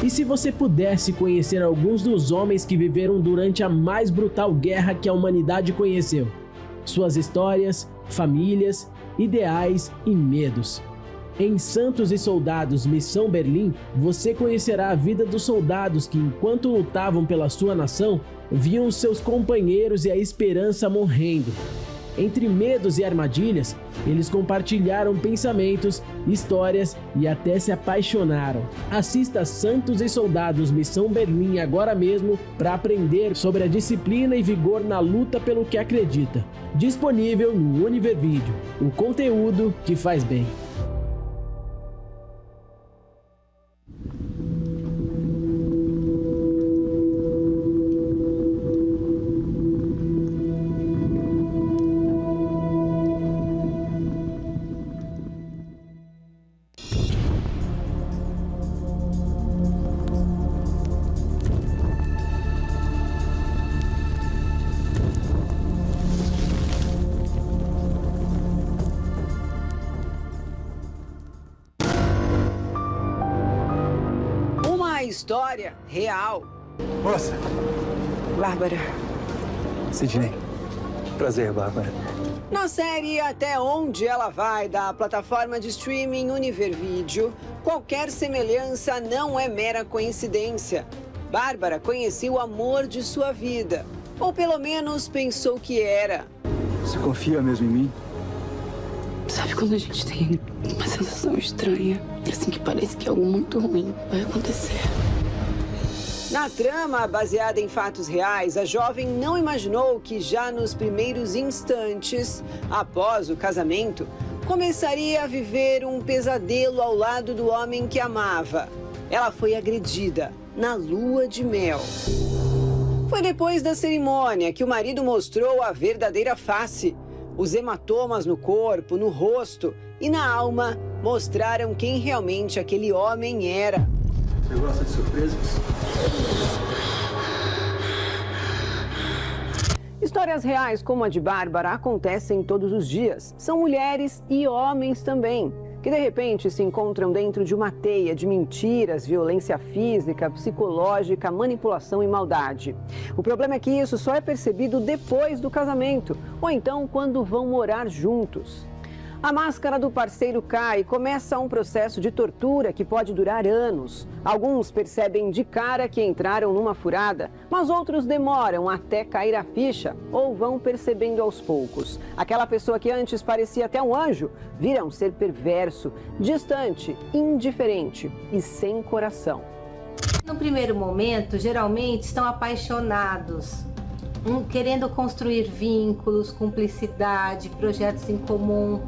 E se você pudesse conhecer alguns dos homens que viveram durante a mais brutal guerra que a humanidade conheceu? Suas histórias, famílias, ideais e medos. Em Santos e Soldados Missão Berlim, você conhecerá a vida dos soldados que, enquanto lutavam pela sua nação, viam seus companheiros e a esperança morrendo. Entre medos e armadilhas, eles compartilharam pensamentos, histórias e até se apaixonaram. Assista Santos e Soldados Missão Berlim agora mesmo para aprender sobre a disciplina e vigor na luta pelo que acredita. Disponível no Univer Vídeo, o conteúdo que faz bem. História real. Moça. Bárbara. Sidney. Prazer, Bárbara. Na série Até Onde Ela Vai, da plataforma de streaming Univer Vídeo, qualquer semelhança não é mera coincidência. Bárbara conhecia o amor de sua vida, ou pelo menos pensou que era. Você confia mesmo em mim? Sabe quando a gente tem uma sensação estranha, assim que parece que algo muito ruim vai acontecer? Na trama, baseada em fatos reais, a jovem não imaginou que já nos primeiros instantes, após o casamento, começaria a viver um pesadelo ao lado do homem que amava. Ela foi agredida na lua de mel. Foi depois da cerimônia que o marido mostrou a verdadeira face. Os hematomas no corpo, no rosto e na alma mostraram quem realmente aquele homem era. Você gosta de surpresas? Histórias reais como a de Bárbara acontecem todos os dias. São mulheres e homens também, que de repente se encontram dentro de uma teia de mentiras, violência física, psicológica, manipulação e maldade. O problema é que isso só é percebido depois do casamento, ou então quando vão morar juntos. A máscara do parceiro cai e começa um processo de tortura que pode durar anos. Alguns percebem de cara que entraram numa furada, mas outros demoram até cair a ficha ou vão percebendo aos poucos. Aquela pessoa que antes parecia até um anjo vira um ser perverso, distante, indiferente e sem coração. No primeiro momento, geralmente estão apaixonados, querendo construir vínculos, cumplicidade, projetos em comum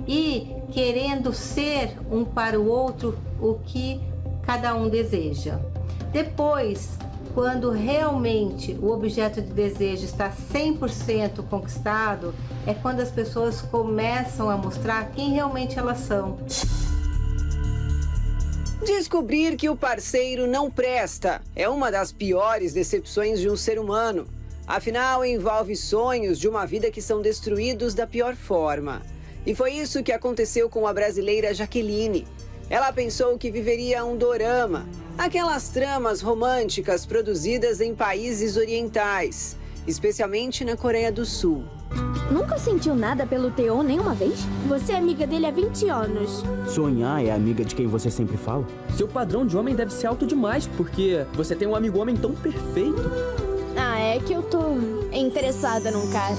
e querendo ser um para o outro o que cada um deseja. Depois, quando realmente o objeto de desejo está 100% conquistado, é quando as pessoas começam a mostrar quem realmente elas são. Descobrir que o parceiro não presta é uma das piores decepções de um ser humano. Afinal, envolve sonhos de uma vida que são destruídos da pior forma. E foi isso que aconteceu com a brasileira Jaqueline. Ela pensou que viveria um dorama, aquelas tramas românticas produzidas em países orientais, especialmente na Coreia do Sul. Nunca sentiu nada pelo Teon nenhuma vez? Você é amiga dele há 20 anos. Sonhar é amiga de quem você sempre fala? Seu padrão de homem deve ser alto demais, porque você tem um amigo homem tão perfeito. Ah, é que eu tô interessada num cara.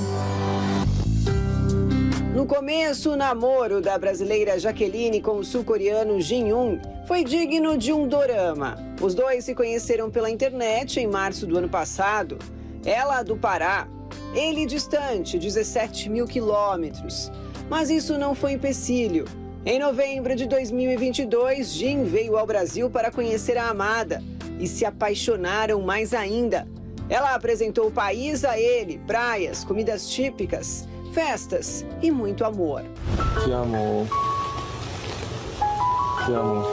No começo, o namoro da brasileira Jaqueline com o sul-coreano Jin-Yoon foi digno de um dorama. Os dois se conheceram pela internet em março do ano passado. Ela do Pará, ele distante, 17 mil quilômetros. Mas isso não foi empecilho. Em novembro de 2022, Jin veio ao Brasil para conhecer a amada e se apaixonaram mais ainda. Ela apresentou o país a ele, praias, comidas típicas, festas e muito amor. Te amo. Te amo.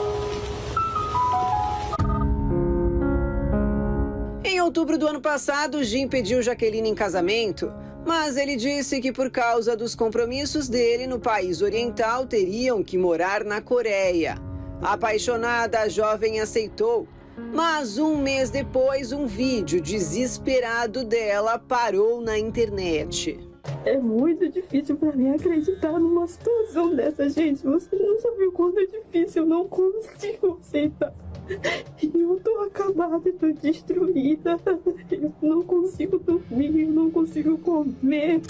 Em outubro do ano passado, Jin pediu Jaqueline em casamento, mas ele disse que por causa dos compromissos dele no país oriental, teriam que morar na Coreia. Apaixonada, a jovem aceitou. Mas um mês depois, um vídeo desesperado dela parou na internet. É muito difícil pra mim acreditar numa situação dessa, gente. Você não sabe o quanto é difícil, eu não consigo aceitar. Eu tô acabada, eu tô destruída. Eu não consigo dormir, eu não consigo comer.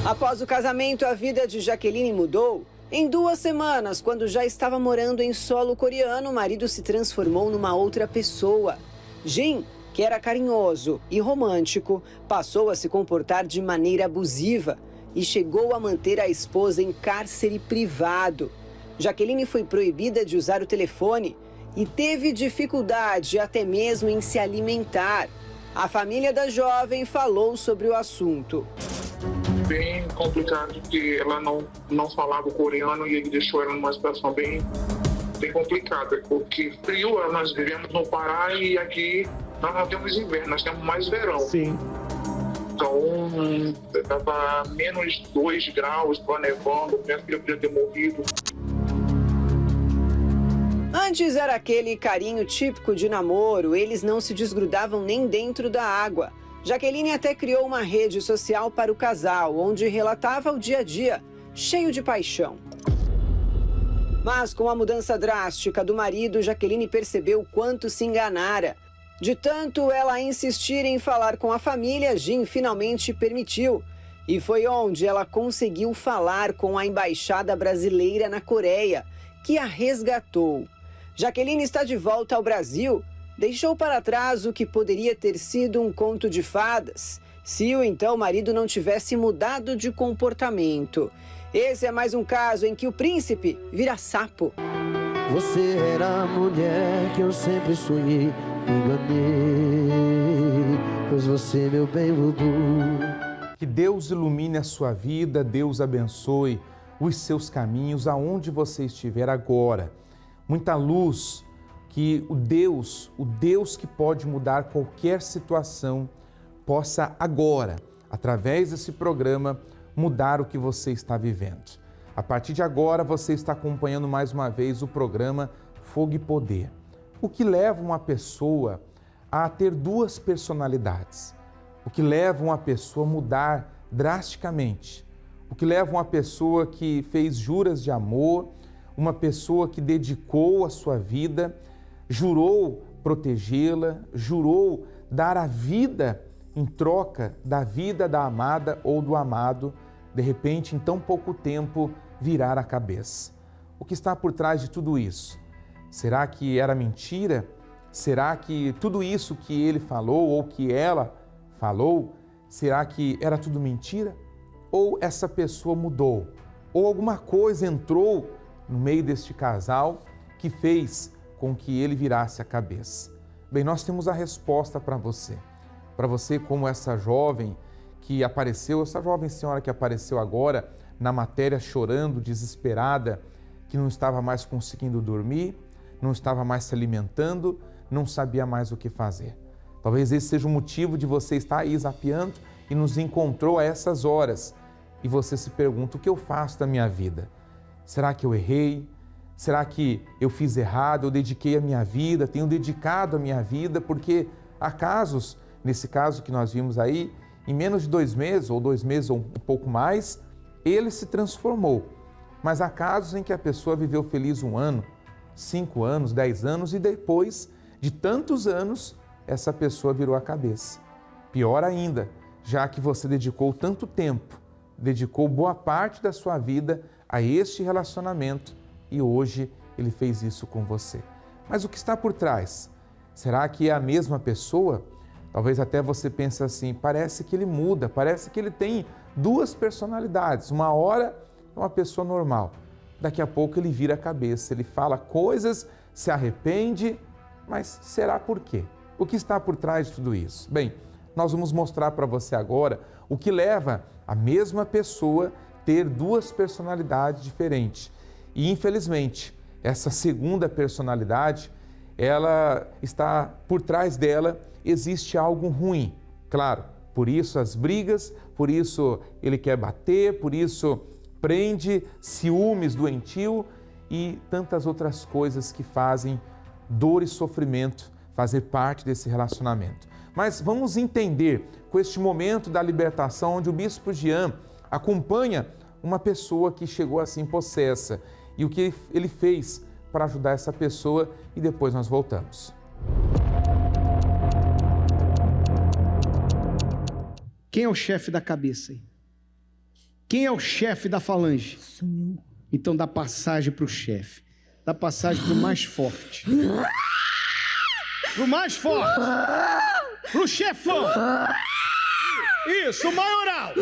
Após o casamento, a vida de Jaqueline mudou. Em 2 semanas, quando já estava morando em solo coreano, o marido se transformou numa outra pessoa. Jin, que era carinhoso e romântico, passou a se comportar de maneira abusiva e chegou a manter a esposa em cárcere privado. Jaqueline foi proibida de usar o telefone e teve dificuldade até mesmo em se alimentar. A família da jovem falou sobre o assunto. Bem complicado, que ela não falava o coreano e ele deixou ela numa situação bem complicada, porque frio, nós vivemos no Pará e aqui nós não temos inverno, nós temos mais verão. Sim. Então, estava menos 2 graus, estava nevando, minha filha podia ter morrido. Antes era aquele carinho típico de namoro, eles não se desgrudavam nem dentro da água. Jaqueline até criou uma rede social para o casal, onde relatava o dia a dia, cheio de paixão. Mas com a mudança drástica do marido, Jaqueline percebeu o quanto se enganara. De tanto ela insistir em falar com a família, Jin finalmente permitiu. E foi onde ela conseguiu falar com a embaixada brasileira na Coreia, que a resgatou. Jaqueline está de volta ao Brasil. Deixou para trás o que poderia ter sido um conto de fadas, se o então marido não tivesse mudado de comportamento. Esse é mais um caso em que o príncipe vira sapo. Você era a mulher que eu sempre sonhei, enganei, pois você, meu bem, mudou. Que Deus ilumine a sua vida, Deus abençoe os seus caminhos aonde você estiver agora. Muita luz. Que o Deus que pode mudar qualquer situação, possa agora, através desse programa, mudar o que você está vivendo. A partir de agora, você está acompanhando mais uma vez o programa Fogo e Poder. O que leva uma pessoa a ter 2 personalidades? O que leva uma pessoa a mudar drasticamente? O que leva uma pessoa que fez juras de amor, uma pessoa que dedicou a sua vida, jurou protegê-la, jurou dar a vida em troca da vida da amada ou do amado, de repente, em tão pouco tempo, virar a cabeça. O que está por trás de tudo isso? Será que era mentira? Será que tudo isso que ele falou ou que ela falou, será que era tudo mentira? Ou essa pessoa mudou? Ou alguma coisa entrou no meio deste casal que fez com que ele virasse a cabeça? Bem, nós temos a resposta para você. Para você, como essa jovem que apareceu, essa jovem senhora que apareceu agora na matéria chorando, desesperada, que não estava mais conseguindo dormir, não estava mais se alimentando, não sabia mais o que fazer. Talvez esse seja o motivo de você estar aí zapeando e nos encontrou a essas horas. E você se pergunta, o que eu faço da minha vida? Será que eu errei? Será que eu fiz errado? Eu dediquei a minha vida, tenho dedicado a minha vida, porque há casos, nesse caso que nós vimos aí, em menos de 2 meses, ou 2 meses ou um pouco mais, ele se transformou. Mas há casos em que a pessoa viveu feliz 1 ano, 5 anos, 10 anos e depois de tantos anos, essa pessoa virou a cabeça. Pior ainda, já que você dedicou tanto tempo, dedicou boa parte da sua vida a este relacionamento, e hoje ele fez isso com você. Mas o que está por trás? Será que é a mesma pessoa? Talvez até você pense assim, parece que ele muda, parece que ele tem 2 personalidades. Uma hora é uma pessoa normal, daqui a pouco ele vira a cabeça, ele fala coisas, se arrepende, mas será por quê? O que está por trás de tudo isso? Bem, nós vamos mostrar para você agora o que leva a mesma pessoa ter 2 personalidades diferentes. E, infelizmente, essa segunda personalidade, ela está por trás dela, existe algo ruim. Claro, por isso as brigas, por isso ele quer bater, por isso prende, ciúmes doentio e tantas outras coisas que fazem dor e sofrimento fazer parte desse relacionamento. Mas vamos entender com este momento da libertação, onde o bispo Jean acompanha uma pessoa que chegou assim possessa e o que ele fez para ajudar essa pessoa, e depois nós voltamos. Quem é o chefe da cabeça aí? Quem é o chefe da falange? Sou eu. Então dá passagem para o chefe. Dá passagem para o mais forte. Para o mais forte. Para o chefão. Isso, o maioral.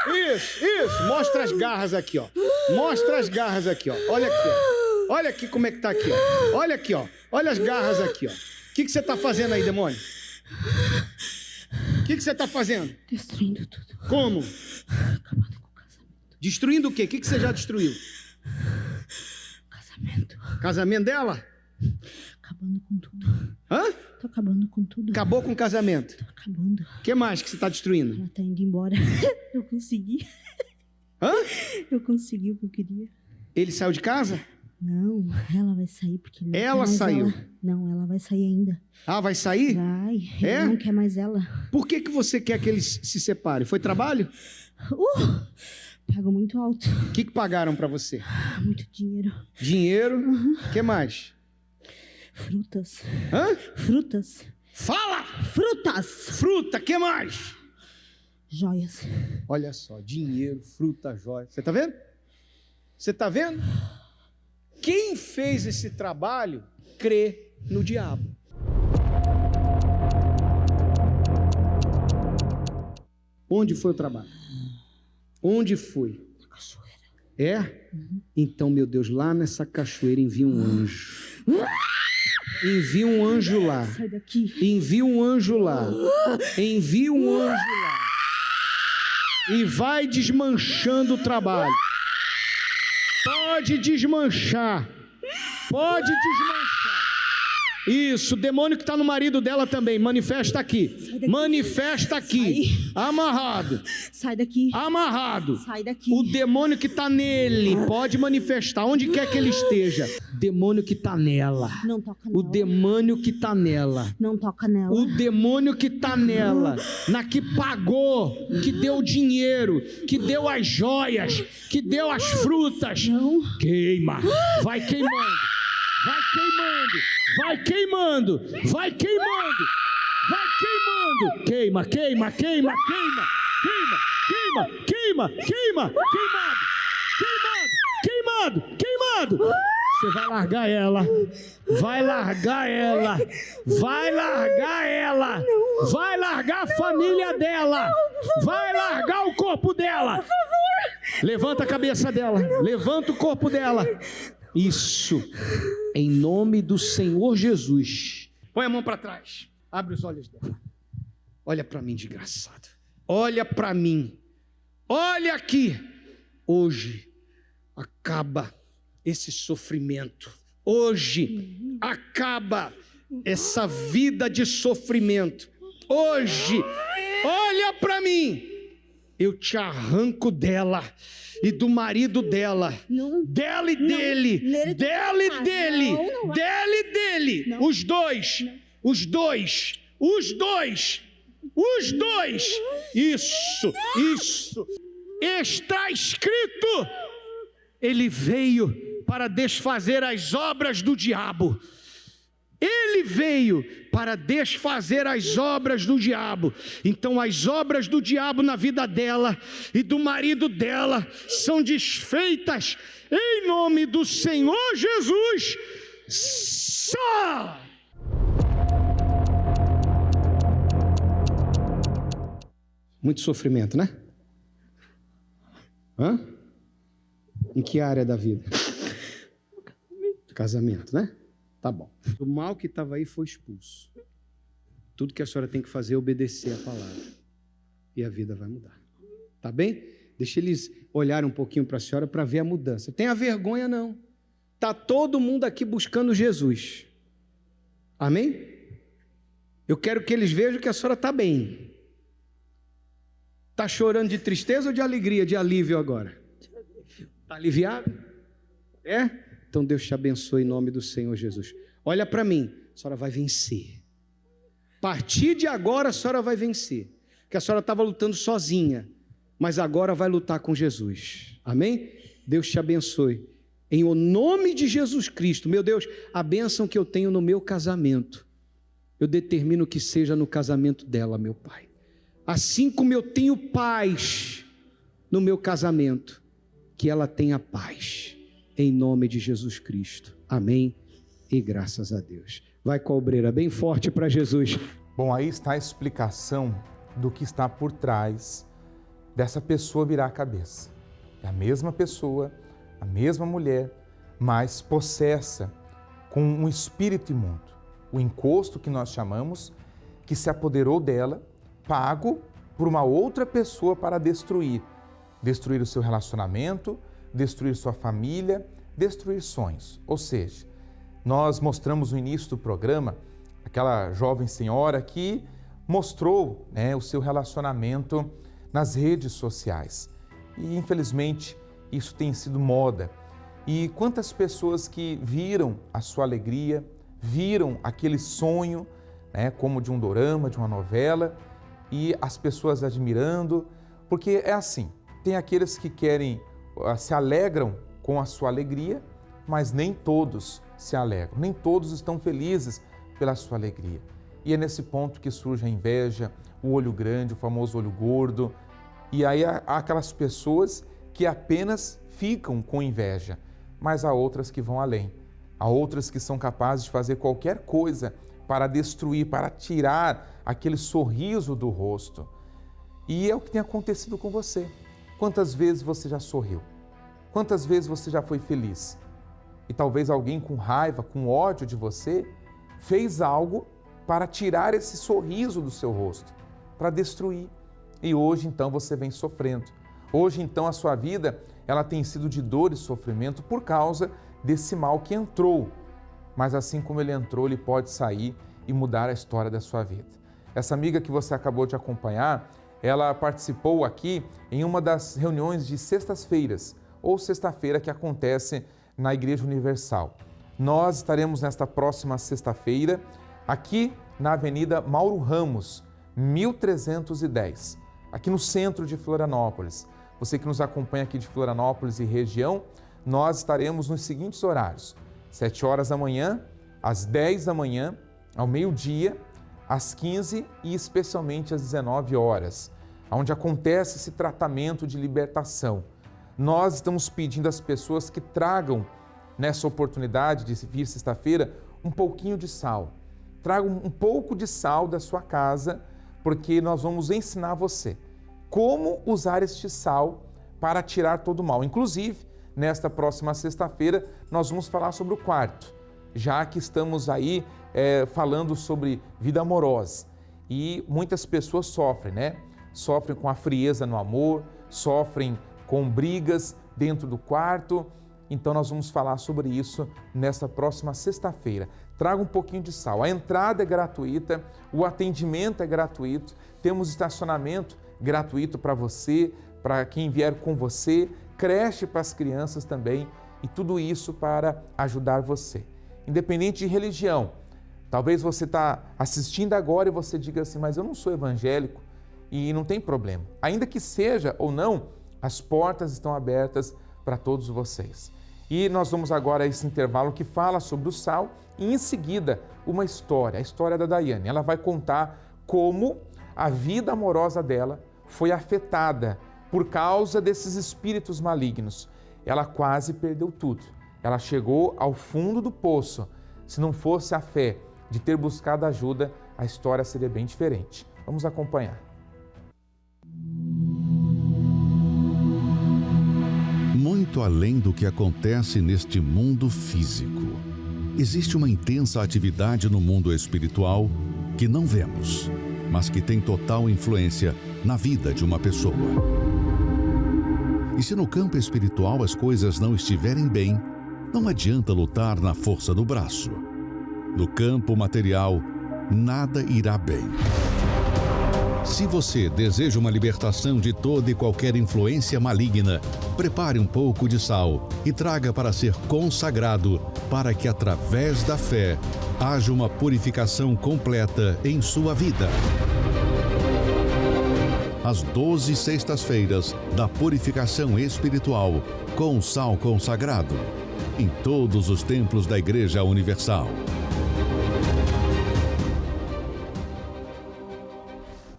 Isso. Mostra as garras aqui, ó. Mostra as garras aqui, ó. Olha aqui, ó. Olha aqui como é que tá aqui, ó. Olha aqui, ó. Olha as garras aqui, ó. O que você tá fazendo aí, demônio? O que você tá fazendo? Destruindo tudo. Como? Acabando com o casamento. Destruindo o quê? O que você já destruiu? Casamento. Casamento dela? Acabando com tudo. Hã? Tô acabando com tudo. Acabou com o casamento? Tô acabando. O que mais que você tá destruindo? Ela tá indo embora. Eu consegui. Hã? Eu consegui o que eu queria. Ele saiu de casa? Não, ela vai sair porque... Ele Ela saiu? Não, ela vai sair ainda. Ah, vai sair? Vai. É? Ele não quer mais ela. Por que você quer que eles se separem? Foi trabalho? Paga muito alto. O que pagaram pra você? Muito dinheiro. Dinheiro? O que mais? Frutas. Hã? Frutas. Fala! Frutas! Fruta, que mais? Joias. Olha só, dinheiro, fruta, joia. Você tá vendo? Você tá vendo? Quem fez esse trabalho crê no diabo. Onde foi o trabalho? Onde foi? Na cachoeira. É? Então, meu Deus, lá nessa cachoeira envia um anjo. Envia um anjo lá. Sai daqui. Envia um anjo lá. Envia um anjo lá. E vai desmanchando o trabalho. Pode desmanchar. Pode desmanchar. Isso, o demônio que está no marido dela também. Manifesta aqui. Manifesta aqui. Sai. Amarrado. Sai daqui. Amarrado. Sai daqui. O demônio que está nele pode manifestar onde quer que ele esteja. Demônio que está nela. Não toca nela. O demônio que está nela. Não toca nela. O demônio que está nela. Na que pagou, que deu dinheiro, que deu as joias, que deu as frutas. Não. Queima. Vai queimando. Vai queimando. Vai queimando. Vai queimando. Vai queimando. Queima, queima, queima, queima. Queima, queima, queima, queima. Queimado. Queimado. Queimado. Queimado. Você vai largar ela. Vai largar ela. Vai largar ela. Vai largar a família dela. Vai largar o corpo dela. Por favor. Levanta a cabeça dela. Levanta o corpo dela. Isso. Em nome do Senhor Jesus. Põe a mão para trás. Abre os olhos dela. Olha para mim, desgraçado. Olha para mim. Olha aqui. Hoje acaba esse sofrimento. Hoje acaba essa vida de sofrimento. Hoje, olha para mim. Eu te arranco dela e do marido dela. Não. Dela e dele. Não. Dela e dele. Não. Dela e dele. Não. Os dois. Não. Os dois. Os dois. Os dois. Isso. Isso. Está escrito. Ele veio para desfazer as obras do diabo. Ele veio para desfazer as obras do diabo. Então as obras do diabo na vida dela e do marido dela são desfeitas em nome do Senhor Jesus. Só! Muito sofrimento, né? Hã? Em que área da vida? Casamento, né? Tá bom. O mal que estava aí foi expulso. Tudo que a senhora tem que fazer é obedecer a palavra. E a vida vai mudar. Tá bem? Deixa eles olharem um pouquinho para a senhora para ver a mudança. Tenha vergonha não. Tá todo mundo aqui buscando Jesus. Amém? Eu quero que eles vejam que a senhora está bem. Está chorando de tristeza ou de alegria, de alívio agora? Está aliviado? É? Então Deus te abençoe em nome do Senhor Jesus. olha para mim, a senhora vai vencer. A partir de agora a senhora vai vencer. Porque a senhora estava lutando sozinha, mas agora vai lutar com Jesus. Amém? Deus te abençoe. Em o nome de Jesus Cristo, meu Deus, a bênção que eu tenho no meu casamento, eu determino que seja no casamento dela, meu Pai. Assim como eu tenho paz no meu casamento, que ela tenha paz, em nome de Jesus Cristo. Amém e graças a Deus. Vai com a obreira bem forte para Jesus. Bom, aí está a explicação do que está por trás dessa pessoa virar a cabeça. É a mesma pessoa, a mesma mulher, mas possessa com um espírito imundo. O encosto que nós chamamos, que se apoderou dela, pago por uma outra pessoa para destruir. Destruir o seu relacionamento, destruir sua família, destruir sonhos. Ou seja, nós mostramos no início do programa aquela jovem senhora que mostrou, o seu relacionamento nas redes sociais. E infelizmente isso tem sido moda. E quantas pessoas que viram a sua alegria, viram aquele sonho, como de um dorama, de uma novela, e as pessoas admirando, porque é assim, tem aqueles que se alegram com a sua alegria, mas nem todos se alegram, nem todos estão felizes pela sua alegria. E é nesse ponto que surge a inveja, o olho grande, o famoso olho gordo, e aí há aquelas pessoas que apenas ficam com inveja, mas há outras que vão além, há outras que são capazes de fazer qualquer coisa para destruir, para tirar aquele sorriso do rosto. E é o que tem acontecido com você. Quantas vezes você já sorriu? Quantas vezes você já foi feliz? E talvez alguém com raiva, com ódio de você, fez algo para tirar esse sorriso do seu rosto, para destruir. E hoje então você vem sofrendo. Hoje então a sua vida, ela tem sido de dor e sofrimento por causa desse mal que entrou. Mas assim como ele entrou, ele pode sair e mudar a história da sua vida. Essa amiga que você acabou de acompanhar, ela participou aqui em uma das reuniões de sextas-feiras, ou sexta-feira que acontece na Igreja Universal. Nós estaremos nesta próxima sexta-feira, aqui na Avenida Mauro Ramos, 1310, aqui no centro de Florianópolis. Você que nos acompanha aqui de Florianópolis e região, nós estaremos nos seguintes horários: 7 horas da manhã, às 10 da manhã, ao meio-dia, às 15 e especialmente às 19 horas, onde acontece esse tratamento de libertação. Nós estamos pedindo às pessoas que tragam, nessa oportunidade de vir sexta-feira, um pouquinho de sal. Traga um pouco de sal da sua casa, porque nós vamos ensinar você como usar este sal para tirar todo o mal. Inclusive, nesta próxima sexta-feira, nós vamos falar sobre o quarto, já que estamos aí falando sobre vida amorosa. E muitas pessoas sofrem, Sofrem com a frieza no amor, sofrem com brigas dentro do quarto. Então nós vamos falar sobre isso nesta próxima sexta-feira. Traga um pouquinho de sal. A entrada é gratuita, o atendimento é gratuito, temos estacionamento gratuito para você, para quem vier com você, creche para as crianças também, e tudo isso para ajudar você. Independente de religião, talvez você está assistindo agora e você diga assim, mas eu não sou evangélico, e não tem problema. Ainda que seja ou não, as portas estão abertas para todos vocês. E nós vamos agora a esse intervalo que fala sobre o sal e em seguida uma história, a história da Daiane. Ela vai contar como a vida amorosa dela foi afetada por causa desses espíritos malignos. Ela quase perdeu tudo. Ela chegou ao fundo do poço. Se não fosse a fé de ter buscado ajuda, a história seria bem diferente. Vamos acompanhar. Muito além do que acontece neste mundo físico, existe uma intensa atividade no mundo espiritual que não vemos, mas que tem total influência na vida de uma pessoa. E se no campo espiritual as coisas não estiverem bem, não adianta lutar na força do braço. No campo material, nada irá bem. Se você deseja uma libertação de toda e qualquer influência maligna, prepare um pouco de sal e traga para ser consagrado, para que através da fé haja uma purificação completa em sua vida. Às 12 sextas-feiras da purificação espiritual com sal consagrado, em todos os templos da Igreja Universal.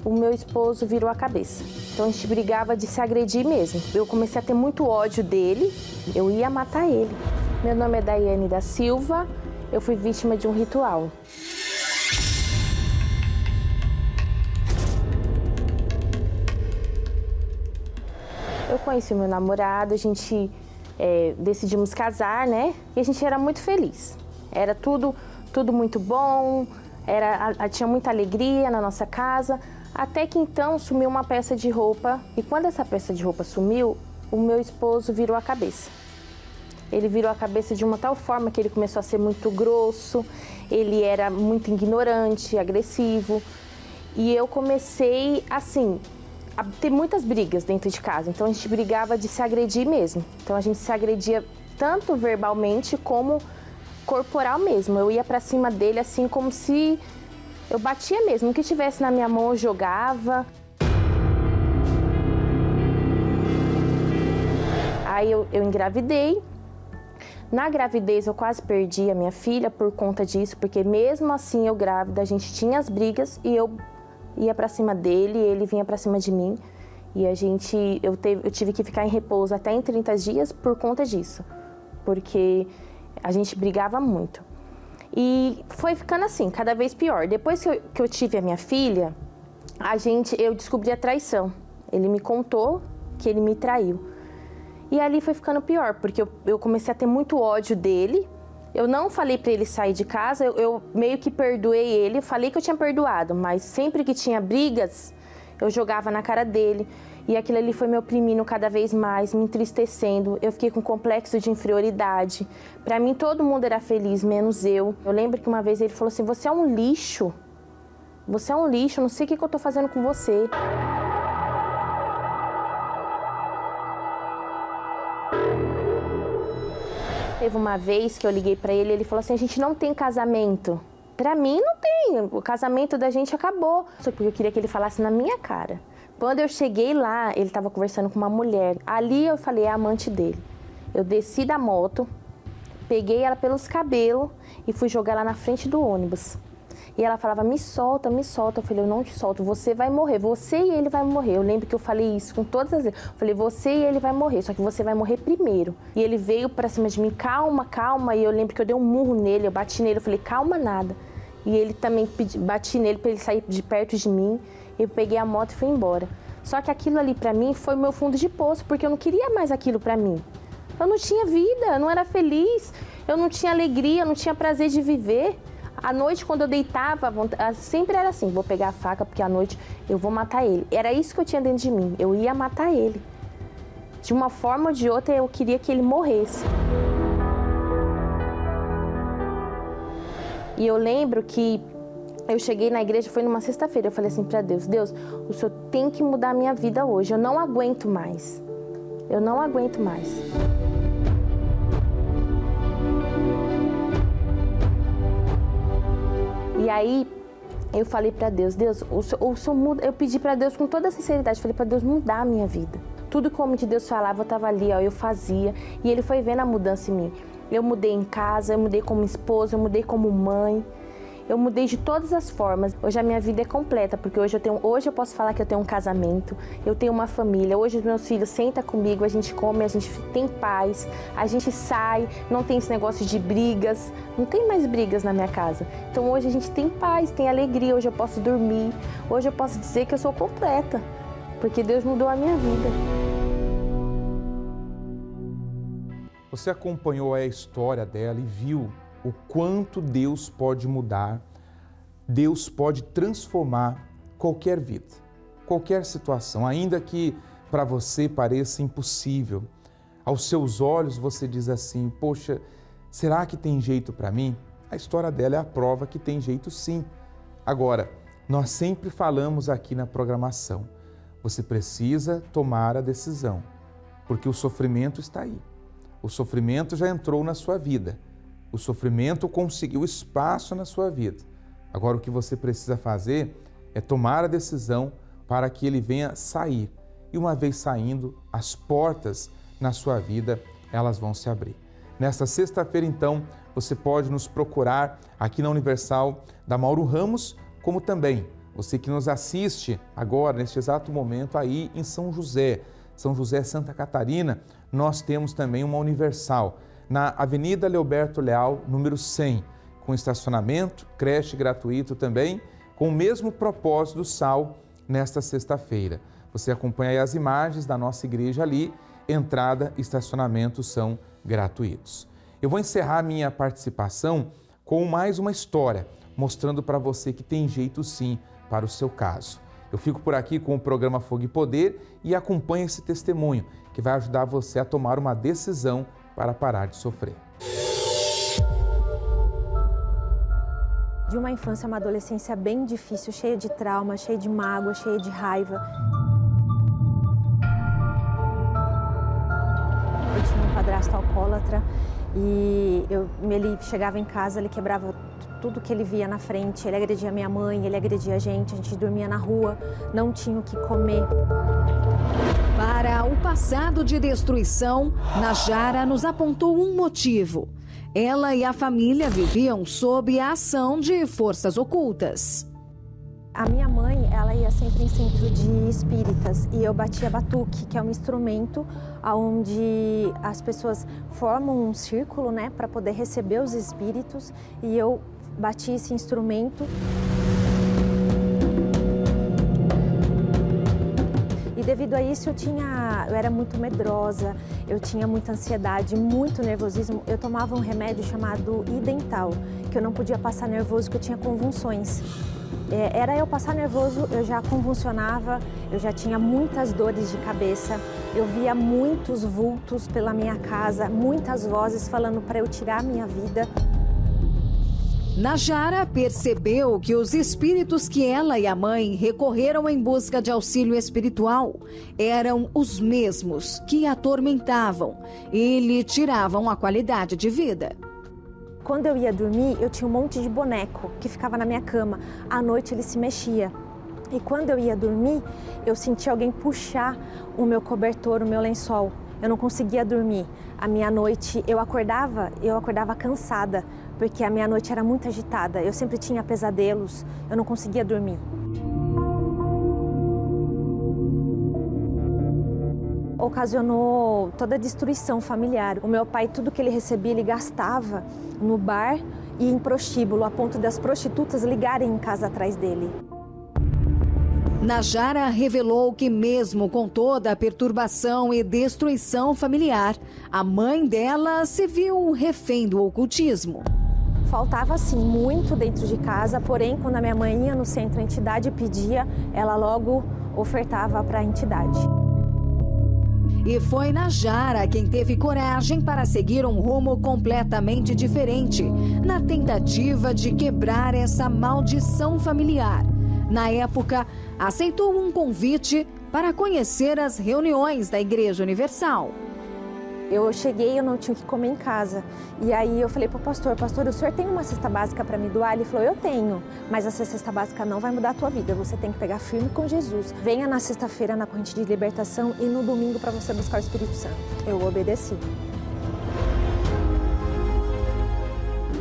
O meu esposo virou a cabeça. Então a gente brigava de se agredir mesmo. Eu comecei a ter muito ódio dele, eu ia matar ele. Meu nome é Daiane da Silva, eu fui vítima de um ritual. Eu conheci o meu namorado, a gente decidimos casar, né? E a gente era muito feliz. Era tudo muito bom, tinha muita alegria na nossa casa. Até que então sumiu uma peça de roupa. E quando essa peça de roupa sumiu, o meu esposo virou a cabeça. Ele virou a cabeça de uma tal forma que ele começou a ser muito grosso, ele era muito ignorante, agressivo. E eu comecei, assim, a ter muitas brigas dentro de casa. Então a gente brigava de se agredir mesmo. Então a gente se agredia tanto verbalmente como corporal mesmo. Eu ia pra cima dele assim como se eu batia mesmo. O que tivesse na minha mão eu jogava. Aí eu engravidei. Na gravidez eu quase perdi a minha filha por conta disso, porque mesmo assim eu grávida, a gente tinha as brigas e eu ia pra cima dele, ele vinha pra cima de mim. E eu tive que ficar em repouso até em 30 dias por conta disso, porque a gente brigava muito. E foi ficando assim, cada vez pior. Depois que eu tive a minha filha, eu descobri a traição. Ele me contou que ele me traiu. E ali foi ficando pior, porque eu comecei a ter muito ódio dele. Eu não falei para ele sair de casa, eu meio que perdoei ele, falei que eu tinha perdoado, mas sempre que tinha brigas, eu jogava na cara dele. E aquilo ali foi me oprimindo cada vez mais, me entristecendo. Eu fiquei com complexo de inferioridade. Para mim, todo mundo era feliz, menos eu. Eu lembro que uma vez ele falou assim, você é um lixo. Você é um lixo, eu não sei o que eu tô fazendo com você. Teve uma vez que eu liguei para ele, ele falou assim, a gente não tem casamento. Para mim, não tem. O casamento da gente acabou. Só porque eu queria que ele falasse na minha cara. Quando eu cheguei lá, ele estava conversando com uma mulher. Ali eu falei, é a amante dele. Eu desci da moto, peguei ela pelos cabelos e fui jogar ela na frente do ônibus. E ela falava, me solta, me solta. Eu falei, eu não te solto, você vai morrer, você e ele vai morrer. Eu lembro que eu falei isso com todas as vezes. Eu falei, você e ele vai morrer, só que você vai morrer primeiro. E ele veio pra cima de mim, calma, calma. E eu lembro que eu dei um murro nele, eu bati nele, eu falei, calma nada. E ele também, bati nele pra ele sair de perto de mim. Eu peguei a moto e fui embora. Só que aquilo ali pra mim foi o meu fundo de poço, porque eu não queria mais aquilo pra mim. Eu não tinha vida, eu não era feliz, eu não tinha alegria, eu não tinha prazer de viver. À noite, quando eu deitava, sempre era assim, vou pegar a faca porque à noite eu vou matar ele. Era isso que eu tinha dentro de mim, eu ia matar ele. De uma forma ou de outra, eu queria que ele morresse. E eu lembro que eu cheguei na igreja, foi numa sexta-feira, eu falei assim pra Deus, Deus, o Senhor tem que mudar a minha vida hoje, eu não aguento mais. Eu não aguento mais. E aí, eu falei pra Deus, Deus, o Senhor muda. Eu pedi pra Deus com toda a sinceridade, falei pra Deus mudar a minha vida. Tudo que o homem de Deus falava, eu tava ali, ó, eu fazia. E ele foi vendo a mudança em mim. Eu mudei em casa, eu mudei como esposa, eu mudei como mãe. Eu mudei de todas as formas. Hoje a minha vida é completa, porque hoje eu posso falar que eu tenho um casamento, eu tenho uma família. Hoje os meus filhos sentam comigo, a gente come, a gente tem paz, a gente sai, não tem esse negócio de brigas, não tem mais brigas na minha casa. Então hoje a gente tem paz, tem alegria, hoje eu posso dormir, hoje eu posso dizer que eu sou completa, porque Deus mudou a minha vida. Você acompanhou a história dela e viu o quanto Deus pode mudar, Deus pode transformar qualquer vida, qualquer situação, ainda que para você pareça impossível. Aos seus olhos você diz assim, poxa, será que tem jeito para mim? A história dela é a prova que tem jeito sim. Agora, nós sempre falamos aqui na programação, você precisa tomar a decisão, porque o sofrimento está aí. O sofrimento já entrou na sua vida. O sofrimento conseguiu espaço na sua vida. Agora o que você precisa fazer é tomar a decisão para que ele venha sair. E uma vez saindo, as portas na sua vida, elas vão se abrir. Nesta sexta-feira, então, você pode nos procurar aqui na Universal da Mauro Ramos, como também você que nos assiste agora, neste exato momento, aí em São José, Santa Catarina, nós temos também uma Universal, na Avenida Leoberto Leal, número 100, com estacionamento, creche gratuito também, com o mesmo propósito do SAL nesta sexta-feira. Você acompanha aí as imagens da nossa igreja ali, entrada e estacionamento são gratuitos. Eu vou encerrar minha participação com mais uma história, mostrando para você que tem jeito sim para o seu caso. Eu fico por aqui com o programa Fogo e Poder e acompanhe esse testemunho que vai ajudar você a tomar uma decisão para parar de sofrer. De uma infância a uma adolescência bem difícil, cheia de trauma, cheia de mágoa, cheia de raiva. Eu tinha um padrasto alcoólatra e ele chegava em casa, ele quebrava tudo que ele via na frente, ele agredia minha mãe, ele agredia a gente dormia na rua, não tinha o que comer. Para o passado de destruição, Najara nos apontou um motivo. Ela e a família viviam sob a ação de forças ocultas. A minha mãe, ela ia sempre em centro de espíritas e eu batia batuque, que é um instrumento onde as pessoas formam um círculo, né, para poder receber os espíritos, e eu bati esse instrumento. E devido a isso eu era muito medrosa, eu tinha muita ansiedade, muito nervosismo. Eu tomava um remédio chamado Idental, que eu não podia passar nervoso, que eu tinha convulsões. Era eu passar nervoso, eu já convulsionava, eu já tinha muitas dores de cabeça, eu via muitos vultos pela minha casa, muitas vozes falando para eu tirar a minha vida. Najara percebeu que os espíritos que ela e a mãe recorreram em busca de auxílio espiritual eram os mesmos que a atormentavam e lhe tiravam a qualidade de vida. Quando eu ia dormir, eu tinha um monte de boneco que ficava na minha cama. À noite ele se mexia. E quando eu ia dormir, eu sentia alguém puxar o meu cobertor, o meu lençol. Eu não conseguia dormir. A minha noite, eu acordava cansada, porque a minha noite era muito agitada. Eu sempre tinha pesadelos, eu não conseguia dormir. Ocasionou toda a destruição familiar. O meu pai, tudo que ele recebia, ele gastava no bar e em prostíbulo, a ponto das prostitutas ligarem em casa atrás dele. Najara revelou que mesmo com toda a perturbação e destruição familiar, a mãe dela se viu refém do ocultismo. Faltava, assim, muito dentro de casa, porém, quando a minha mãe ia no centro, a entidade pedia, ela logo ofertava para a entidade. E foi Najara quem teve coragem para seguir um rumo completamente diferente, na tentativa de quebrar essa maldição familiar. Na época, aceitou um convite para conhecer as reuniões da Igreja Universal. Eu cheguei, eu não tinha o que comer em casa. E aí eu falei para o pastor, o senhor tem uma cesta básica para me doar? Ele falou, eu tenho, mas essa cesta básica não vai mudar a tua vida, você tem que pegar firme com Jesus. Venha na sexta-feira na corrente de libertação e no domingo para você buscar o Espírito Santo. Eu obedeci.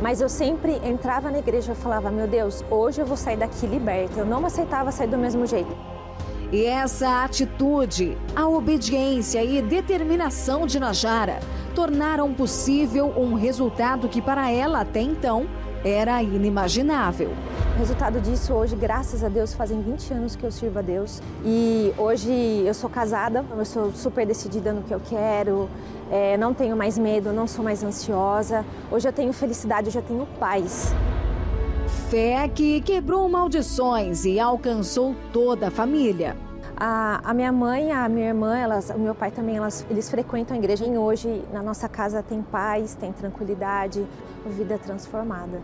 Mas eu sempre entrava na igreja e falava, meu Deus, hoje eu vou sair daqui liberta. Eu não aceitava sair do mesmo jeito. E essa atitude, a obediência e determinação de Najara tornaram possível um resultado que para ela até então era inimaginável. O resultado disso hoje, graças a Deus, fazem 20 anos que eu sirvo a Deus. E hoje eu sou casada, eu sou super decidida no que eu quero, não tenho mais medo, não sou mais ansiosa. Hoje eu tenho felicidade, hoje eu tenho paz. Fé que quebrou maldições e alcançou toda a família. A minha mãe, a minha irmã, o meu pai também, eles frequentam a igreja. E hoje, na nossa casa, tem paz, tem tranquilidade, vida transformada.